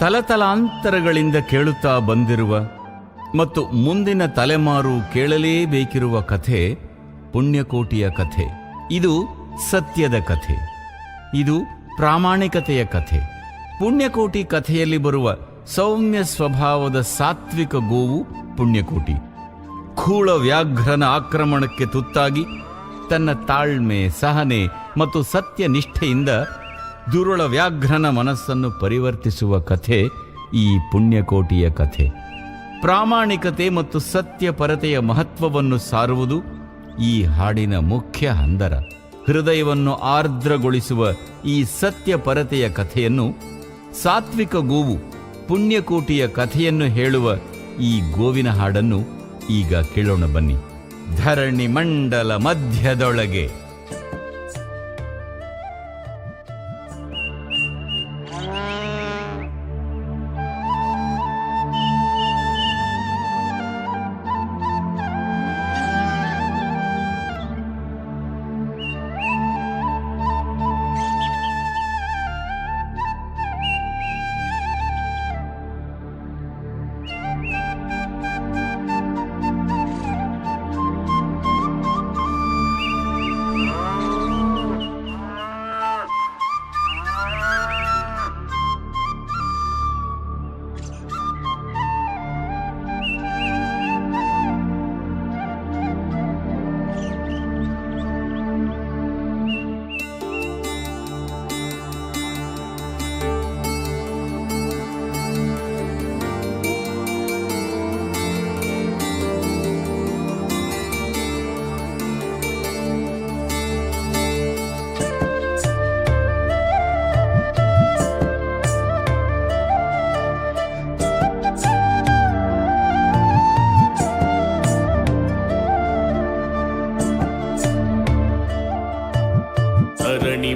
ತಲತಲಾಂತರಗಳಿಂದ ಕೇಳುತ್ತಾ ಬಂದಿರುವ ಮತ್ತು ಮುಂದಿನ ತಲೆಮಾರು ಕೇಳಲೇಬೇಕಿರುವ ಕಥೆ ಪುಣ್ಯಕೋಟಿಯ ಕಥೆ. ಇದು ಸತ್ಯದ ಕಥೆ, ಇದು ಪ್ರಾಮಾಣಿಕತೆಯ ಕಥೆ. ಪುಣ್ಯಕೋಟಿ ಕಥೆಯಲ್ಲಿ ಬರುವ ಸೌಮ್ಯ ಸ್ವಭಾವದ ಸಾತ್ವಿಕ ಗೋವು ಪುಣ್ಯಕೋಟಿ. ಖೂಳ ವ್ಯಾಘ್ರನ ಆಕ್ರಮಣಕ್ಕೆ ತುತ್ತಾಗಿ ತನ್ನ ತಾಳ್ಮೆ, ಸಹನೆ ಮತ್ತು ಸತ್ಯನಿಷ್ಠೆಯಿಂದ ದುರುಳ ವ್ಯಾಘ್ರನ ಮನಸ್ಸನ್ನು ಪರಿವರ್ತಿಸುವ ಕಥೆ ಈ ಪುಣ್ಯಕೋಟಿಯ ಕಥೆ. ಪ್ರಾಮಾಣಿಕತೆ ಮತ್ತು ಸತ್ಯಪರತೆಯ ಮಹತ್ವವನ್ನು ಸಾರುವುದು ಈ ಹಾಡಿನ ಮುಖ್ಯ ಹಂದರ. ಹೃದಯವನ್ನು ಆರ್ದ್ರಗೊಳಿಸುವ ಈ ಸತ್ಯಪರತೆಯ ಕಥೆಯನ್ನು, ಸಾತ್ವಿಕ ಗೋವು ಪುಣ್ಯಕೋಟಿಯ ಕಥೆಯನ್ನು ಹೇಳುವ ಈ ಗೋವಿನ ಹಾಡನ್ನು ಈಗ ಕೇಳೋಣ ಬನ್ನಿ. ಧರಣಿ ಮಂಡಲ ಮಧ್ಯದೊಳಗೆ.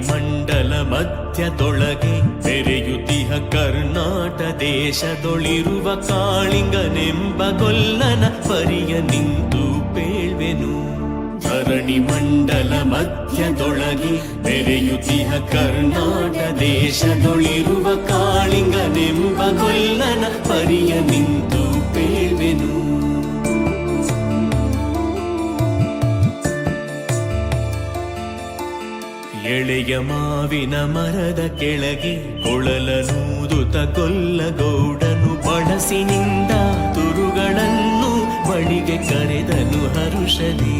ಮಂಡಲ ಮಧ್ಯದೊಳಗೆ ತೆರೆಯುತ್ತಿಹ ಕರ್ನಾಟ ದೇಶದೊಳಿರುವ ಕಾಳಿಂಗನೆಂಬ ಗೊಲ್ಲನ ಪರಿಯ ನಿಂತು ಪೇಳ್ವೆನು. ಧರಣಿ ಮಂಡಲ ಮಧ್ಯದೊಳಗೆ ತೆರೆಯುತ್ತಿಹ ಕರ್ನಾಟ ದೇಶದೊಳಿರುವ ಕಾಳಿಂಗನೆಂಬ ಗೊಲ್ಲನ ಪರಿಯ ನಿಂತು ಪೇಳ್ವೆನು. ಎಳೆಯ ಮಾವಿನ ಮರದ ಕೆಳಗೆ ಕೊಳಲನೂದುತ ಗೊಲ್ಲಗೌಡನು ಬಳಸಿನಿಂದ ತುರುಗಳನ್ನು ಬಳಿಗೆ ಕರೆದನು ಹರುಷದಿ.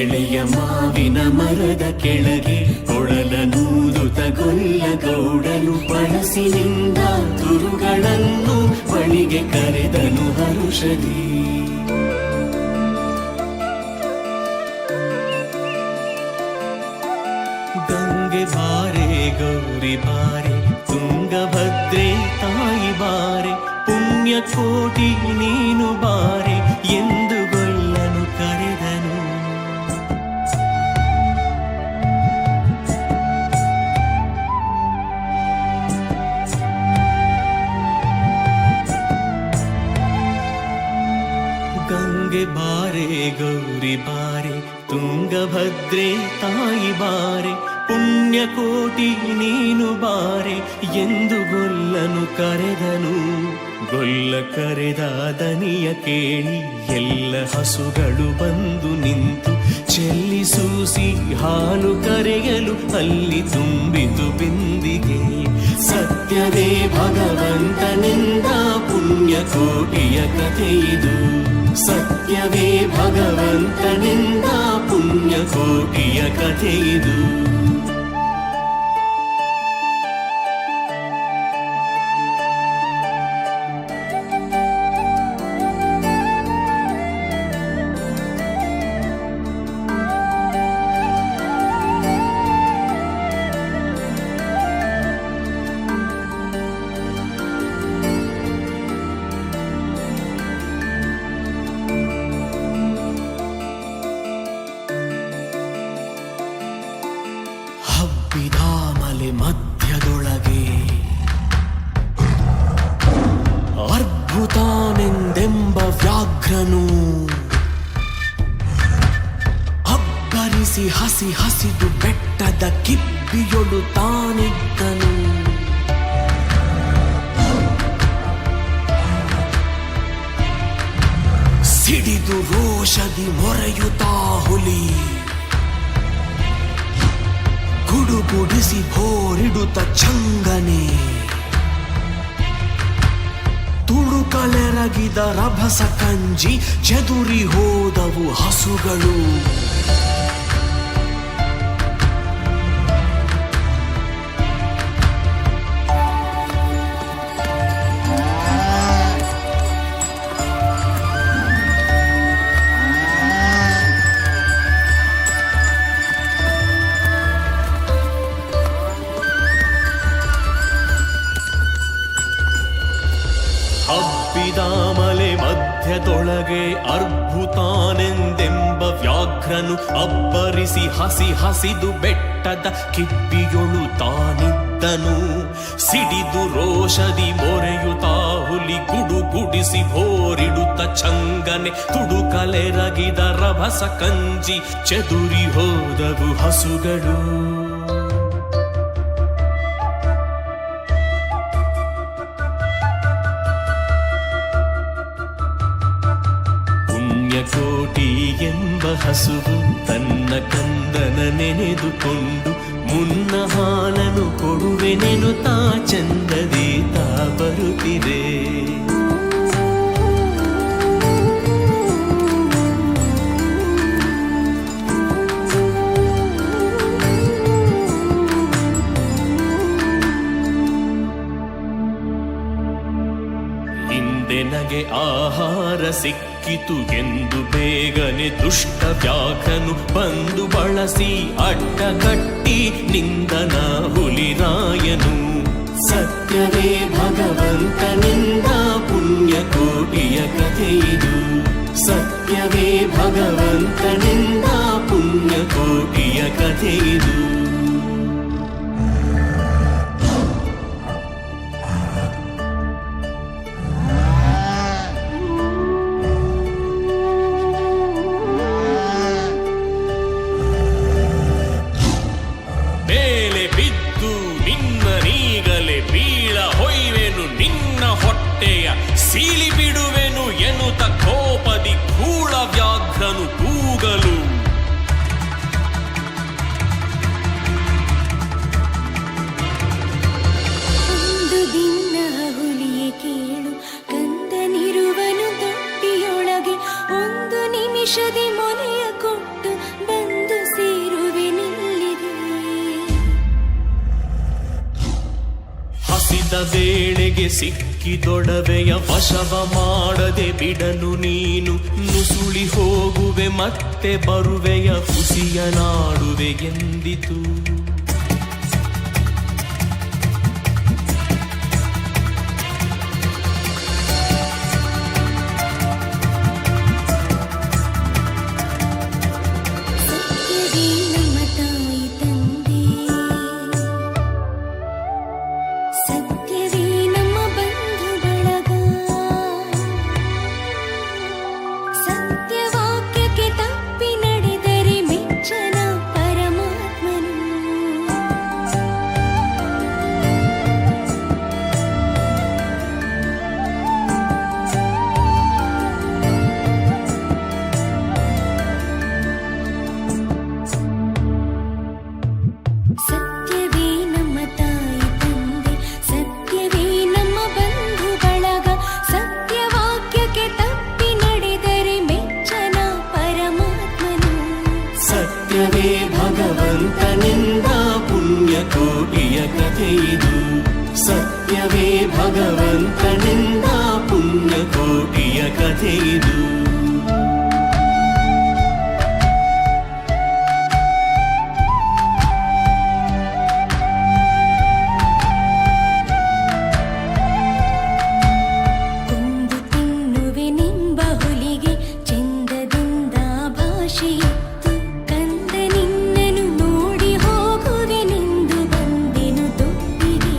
ಎಳೆಯ ಮಾವಿನ ಮರದ ಕೆಳಗೆ ಕೊಳಲನೂದುತ ಗೊಲ್ಲಗೌಡನು ಬಳಸಿನಿಂದ ತುರುಗಳನ್ನು ಬಳಿಗೆ ಕರೆದನು ಹರುಷದಿ. ಗಂಗೆ ಬಾರೆ ಗೌರಿ ಬಾರೆ ತುಂಗಭದ್ರೆ ತಾಯಿ ಬಾರೆ ಪುಣ್ಯಕೋಟಿ ನೀನು ಬಾರೆ ಎಂದು ಗೊಲ್ಲನು ಕರೆದನು. ಗಂಗೆ ಬಾರೆ ಗೌರಿ ಬಾರೆ ತುಂಗಭದ್ರೆ ತಾಯಿ ಬಾರೆ ಪುಣ್ಯಕೋಟಿ ನೀನು ಬಾರೆ ಎಂದು ಗೊಲ್ಲನು ಕರೆದನು. ಗೊಲ್ಲ ಕರೆದ ದನಿಯ ಕೇಳಿ ಎಲ್ಲ ಹಸುಗಳು ಬಂದು ನಿಂತು ಚೆಲ್ಲಿಸೂಸಿ ಹಾಲು ಕರೆಯಲು ಅಲ್ಲಿ ತುಂಬಿತು ಬಿಂದಿಗೆ. ಸತ್ಯವೇ ಭಗವಂತನಿಂದ ಪುಣ್ಯಕೋಟಿಯ ಕಥೆಯಿದು. ಸತ್ಯವೇ ಭಗವಂತನಿಂದ ಪುಣ್ಯಕೋಟಿಯ ಕಥೆಯಿದು. ಅಬ್ಬರಿಸಿ ಹಸಿ ಹಸಿದು ಬೆಟ್ಟದ ಕಿಪ್ಪಿಯೊಳು ತಾನಿದ್ದನು. ಸಿಡಿದು ರೋಷದಿ ಮೊರೆಯುತ್ತಾ ಹುಲಿ ಗುಡುಗುಡಿಸಿ ಭೋರಿಡುತ್ತ ಚಂಗನೆ. ತುಳುಕಲೆರಗಿದ ರಭಸ ಕಂಜಿ ಚೆದುರಿ ಹೋದವು ಹಸುಗಳು. ಹಬ್ಬಿದ ಮಲೆ ಮಧ್ಯದೊಳಗೆ ಅರ್ಭುತಾನೆಂದೆಂಬ ವ್ಯಾಘ್ರನು ಅಬ್ಬರಿಸಿ ಹಸಿ ಹಸಿದು ಬೆಟ್ಟದ ಕಿಪ್ಪಿಯೊಳು ತಾನಿದ್ದನು. ಸಿಡಿದು ರೋಷದಿ ಮೊರೆಯುತ್ತಾ ಹುಲಿ ಗುಡುಗುಡಿಸಿ ಭೋರಿಡುತ್ತ ಚಂಗನೆ. ತುಡುಕಲೆರಗಿದ ರಭಸ ಕಂಜಿ ಚೆದುರಿ ಹೋದವು ಹಸುಗಳು. ಪುಣ್ಯಕೋಟಿ ಎಂಬ ಹಸುವು ತನ್ನ ಕಂದನ ನೆನೆದುಕೊಂಡು ಮುನ್ನ ಹಾಲನು ಕೊಡುವೆನೆನು ತಾ ಚಂದದಿ ತಾ ಬರುತ್ತಿದೆ. ಹಿಂದೆ ನಗೆ ಆಹಾರ ಸಿಕ್ಕಿತು ಎಂದು ಬೇಗನೆ ದುಷ್ಟ ವ್ಯಾಘ್ರನು ಬಂದು ಬಳಸಿ ಅಡ್ಡಗಟ್ಟಿ ನಿಂದನ ಹುಲಿರಾಯನು. ಸತ್ಯವೇ ಭಗವಂತನಿಂದ ಪುಣ್ಯಕೋಟಿಯ ಕಥೆಯಿದು. ಸತ್ಯವೇ ಭಗವಂತನಿಂದ ಪುಣ್ಯಕೋಟಿಯ ಕಥೆಯಿದು. ಮೇಲೆ ಬಿದ್ದು ನಿನ್ನ ನೀಗಲೆ ಬೀಳ ಹೊಯ್ವೆನು ನಿನ್ನ ಹೊಟ್ಟೆಯ ಸೀಳಿ ಬಿಡುವೆನು ಎನ್ನುತ್ತ ಕೋಪದಿ ಕೂಳ ವ್ಯಾಘ್ರನು ಕೂಗಲು. ಒಂದು ದಿನ ಹುಲಿಯೇ ಕೇಳು, ಕಂದನಿರುವನು ತೊಟ್ಟಿಯೊಳಗೆ. ಒಂದು ನಿಮಿಷದಿ ಮೊನೆಯ ಕೊಟ್ಟು ಬಂದು ಸೇರುವೆ ನಿಲ್ಲಿಗೆ. ಹಸಿದ ವೇಳೆಗೆ ಸಿಕ್ಕಿದೊಡವೆಯ ವಶವ ಮಾಡದೆ ಬಿಡನು ನೀನು. ನುಸುಳಿ ಹೋಗುವೆ ಮತ್ತೆ ಬರುವೆಯ ಹುಸಿಯ ನಾಡುವೆ ಎಂದಿತು. ಸತ್ಯವೇ ನಮ್ಮ ಬಂಧು ಬಳಗ. ಸತ್ಯವಾಕ್ಯಕ್ಕೆ ತಪ್ಪಿ ನಡೆದರೆ ಮೆಚ್ಚನ ಪರಮಾತ್ಮನು. ಸತ್ಯವೇ ನಮ್ಮ ತಾಯಿ ತಂದೆ, ಸತ್ಯವೇ ನಮ್ಮ ಬಂಧು ಬಳಗ. ಸತ್ಯವಾಕ್ಯಕ್ಕೆ ತಪ್ಪಿ ನಡೆದರೆ ಮೆಚ್ಚನ ಪರಮಾತ್ಮನು. ಸತ್ಯವೇ ಭಗವಂತನಿಂದ ಪುಣ್ಯಕೋಟಿಯ ಕಥೆಯಿದು. ಸತ್ಯವೇ ಭಗವಂತನಿಂದ ಪುಣ್ಯಕೋಟಿಯ ಕಥೆಯಿದು. ಕೊಂದು ತಿನ್ನುವೆ ನಿಂಬ ಹುಲಿಗೆ ಚಂದದಿಂದ ಭಾಷೆಯಿತ್ತು. ಕಂದ ನಿನ್ನನು ನೋಡಿ ಹೋಗುವೆ ನಿಂದು ಬಂದೆನು ತೊಟ್ಟಿಗೆ.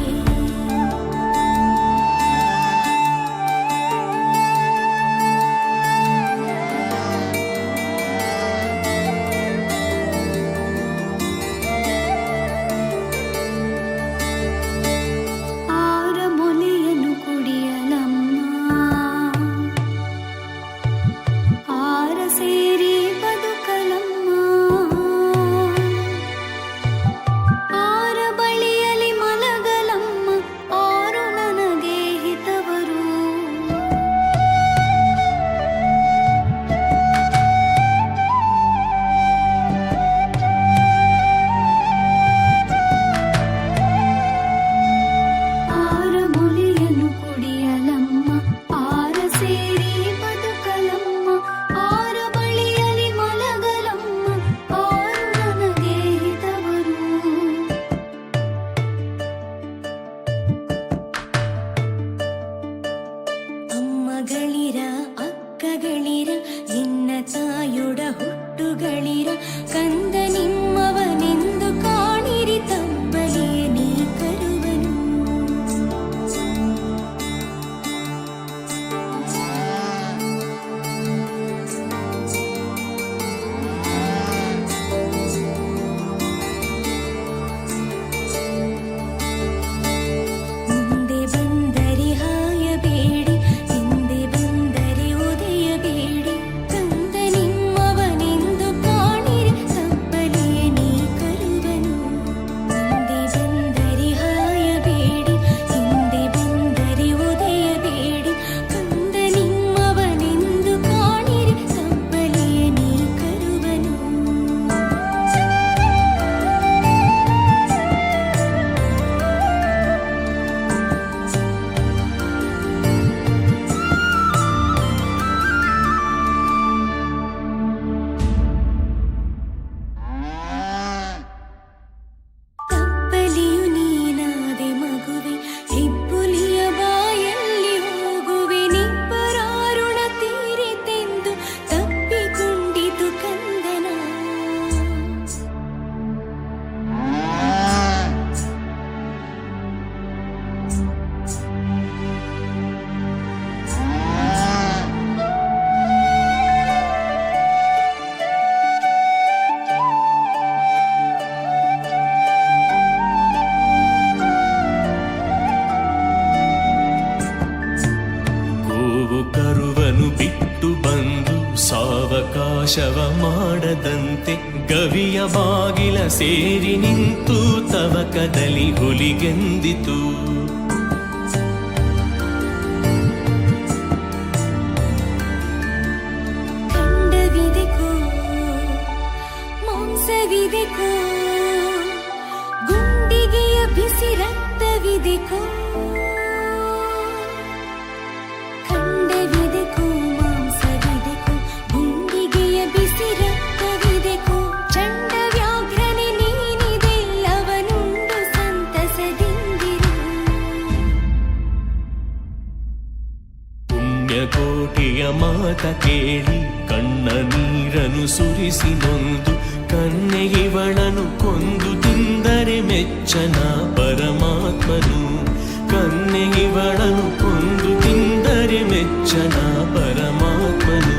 ಸಾವಕಾಶವ ಮಾಡದಂತೆ ಗವಿಯ ಬಾಗಿಲ ಸೇರಿ ನಿಂತು ತವಕದಲ್ಲಿ ಹುಲಿಗೆಂದಿತು. ಖಂಡವಿದೆಕೋ ಮಾಂಸವಿದೆಕೋ ಗುಂಡಿಗೆಯ ಬಿಸಿ ರಕ್ತವಿದೆಕೋ. ಖಂಡವಿದೆಕೋ ಮಾಂಸವಿದೆಕೋ ಗುಂಡಿಗೆಯ ಬಿಸಿ ರಕ್ತವಿದೆಕೋ. ಚಂಡ ವ್ಯಾಘ್ರನೆ ನೀನಿದೆಲ್ಲವನುಂಡು ಸಂತಸದಿಂದಿರು. ಪುಣ್ಯಕೋಟಿಯ ಮಾತ ಕೇಳಿ ಕಣ್ಣ ನೀರನು ಸುರಿಸಿ ನೊಂದು ಕನ್ನೆಗಿವಳನು ಕೊಂದು ತಿಂದರೆ ಮೆಚ್ಚನ ಪರಮಾತ್ಮನು. ಕನ್ನೆಗಿವಳನು ಕೊಂದು ತಿಂದರೆ ಮೆಚ್ಚನ ಪರಮಾತ್ಮನು.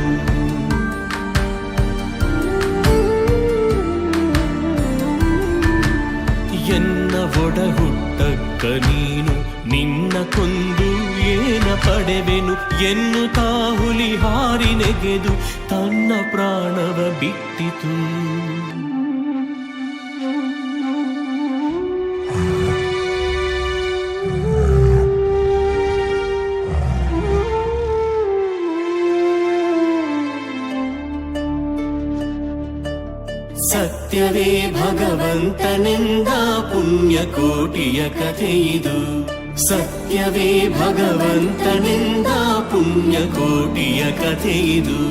ಎನ್ನ ಒಡ ಹುಟ್ಟಕ್ಕ ನೀನು ನಿನ್ನ ಕೊಂದು ಏನ ಪಡೆವೆನು ಎನ್ನುತ್ತಾ ಹುಲಿ ಹಾರಿ ನೆಗೆದು ತನ್ನ ಪ್ರಾಣವ ಬಿಟ್ಟಿತು. ಸತ್ಯವೇ ಭಗವಂತನೆಂದ ಪುಣ್ಯಕೋಟಿಯ ಕಥೆಯಿದು. ಸತ್ಯವೇ ಭಗವಂತನೆಂದ ಪುಣ್ಯಕೋಟಿಯ ಕಥೆಯಿದು.